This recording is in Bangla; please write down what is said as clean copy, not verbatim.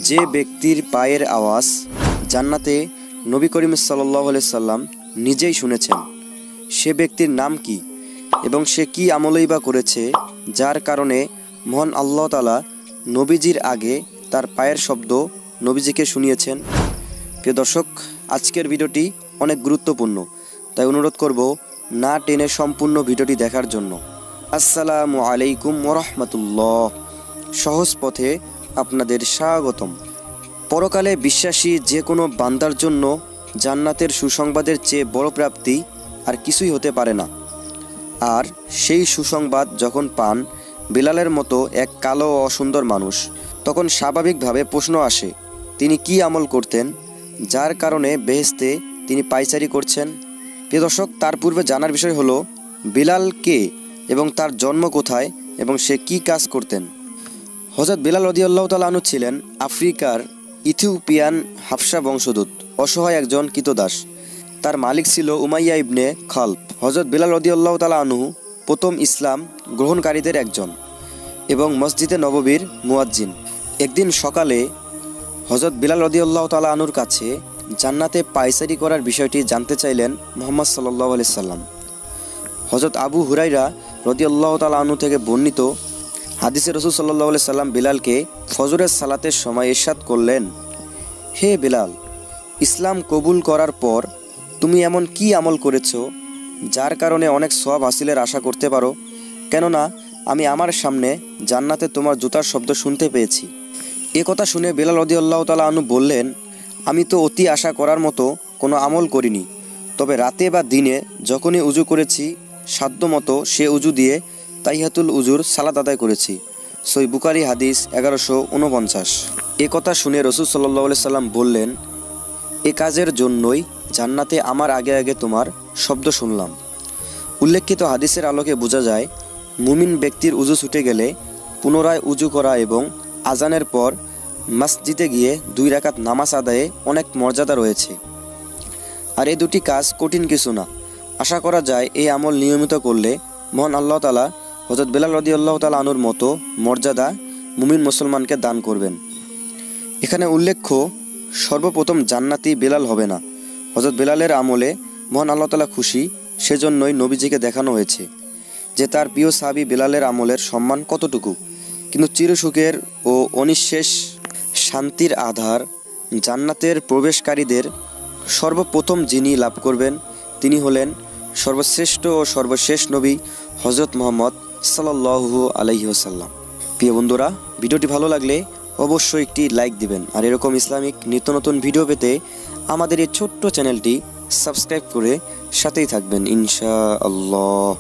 যে ব্যক্তির পায়ের আওয়াজ জান্নাতে নবী করিম সাল্লাল্লাহু আলাইহি সাল্লাম নিজেই শুনেছেন, সে ব্যক্তির নাম কি এবং সে কি আমলই বা করেছে যার কারণে মহান আল্লাহ তাআলা নবীজির আগে তার পায়ের শব্দ নবীজিকে শুনিয়েছেন। প্রিয় দর্শক, আজকের ভিডিওটি অনেক গুরুত্বপূর্ণ, তাই অনুরোধ করব না টেনে সম্পূর্ণ ভিডিওটি দেখার জন্য। আসসালামু আলাইকুম ওয়া রাহমাতুল্লাহ। সহজ পথে আপনাদের স্বাগতম। পরকালে বিশ্বাসী যে কোনো বান্দার জন্য জান্নাতের সুসংবাদের চেয়ে বড় প্রাপ্তি আর কিছুই হতে পারে না। আর সেই সুসংবাদ যখন পান বিলালের মতো এক কালো ও অসুন্দর মানুষ, তখন স্বাভাবিকভাবে প্রশ্ন আসে, তিনি কি আমল করতেন যার কারণে বেহেশতে তিনি পায়চারি করছেন? প্রিয় দর্শক, তার পূর্বে জানার বিষয় হলো বিলাল কে এবং তার জন্ম কোথায় এবং সে কি কাজ করতেন। হযরত বিলাল রাদিয়াল্লাহু তাআলা আনহু ছিলেন আফ্রিকার ইথিওপিয়ান হাবশা বংশোদ্ভূত অসহায় একজন কৃতদাস। তার মালিক ছিল উমাইয়া ইবনে খালফ। হযরত বিলাল রাদিয়াল্লাহু তাআলা আনহু প্রথম ইসলাম গ্রহণকারীদের একজন এবং মসজিদে নববীর মুয়াজ্জিন। একদিন সকালে হযরত বিলাল রাদিয়াল্লাহু তাআলা আনহুর কাছে জান্নাতে পায়চারি করার বিষয়টি জানতে চাইলেন মুহাম্মদ সাল্লাল্লাহু আলাইহি সাল্লাম। হযরত আবু হুরায়রা রাদিয়াল্লাহু তাআলা আনহু থেকে বর্ণিত হাদিসে রাসূল সাল্লাল্লাহু আলাইহি সাল্লাম বিলালকে ফজরের সালাতের সময় ইরশাদ করলেন, হে বিলাল, ইসলাম কবুল করার পর তুমি এমন কি আমল করেছো যার কারণে অনেক সওয়াব হাসিলের আশা করতে পারো? কেননা আমি আমার সামনে জান্নাতে তোমার জুতার শব্দ শুনতে পেয়েছি। এ কথা শুনে বিলাল রাদিয়াল্লাহু তাআলা আনহু বললেন, আমি তো অতি আশা করার মতো কোনো আমল করিনি, তবে রাতে বা দিনে যখনই উজু করেছি সাধ্যমতো সে উজু দিয়ে তাহিয়াতুল উজুর সালাত আদায় করেছি। সহিহ বুখারী হাদিস 1149। এ কথা শুনে রাসূল সাল্লাল্লাহু আলাইহি সাল্লাম বললেন, এ কাজের জন্যই জান্নাতে আমার আগে আগে তোমার শব্দ শুনলাম। উল্লেখিত হাদিসের আলোকে বোঝা যায়, মুমিন ব্যক্তির উজু ছুটে গেলে পুনরায় উজু করা এবং আজানের পর মসজিদে গিয়ে 2 রাকাত নামাজ আদায়ে অনেক মর্যাদা রয়েছে। আর এই দুটি কাজ কঠিন কিছু না। আশা করা যায় এই আমল নিয়মিত করলে মহান আল্লাহ তাআলা হযরত বিলাল রাদিয়াল্লাহু তাআলা আনহুর মতো মর্যাদা মুমিন মুসলমানকে দান করবেন। এখানে উল্লেখ্য, সর্বপ্রথম জান্নাতি বিলাল হবে না। হযরত বিলালের আমলে মহান আল্লাহ তাআলা খুশি, সেজন্যই নবীজিকে দেখানো হয়েছে যে তার প্রিয় সাহাবী বিলালের আমলের সম্মান কতটুকু। কিন্তু চিরসুখের ও অনিঃশেষ শান্তির আধার জান্নাতের প্রবেশকারীদের সর্বপ্রথম যিনি লাভ করবেন তিনি হলেন সর্বশ্রেষ্ঠ ও সর্বশেষ নবী হযরত মুহাম্মদ সাল্লাল্লাহু আলাইহি ওয়াসাল্লাম। প্রিয় বন্ধুরা, ভিডিওটি ভালো লাগলে অবশ্যই একটি লাইক দিবেন। আর এরকম ইসলামিক নিত্য নতুন ভিডিও পেতে আমাদের এই ছোট্ট চ্যানেলটি সাবস্ক্রাইব করে সাথেই থাকবেন ইনশাআল্লাহ।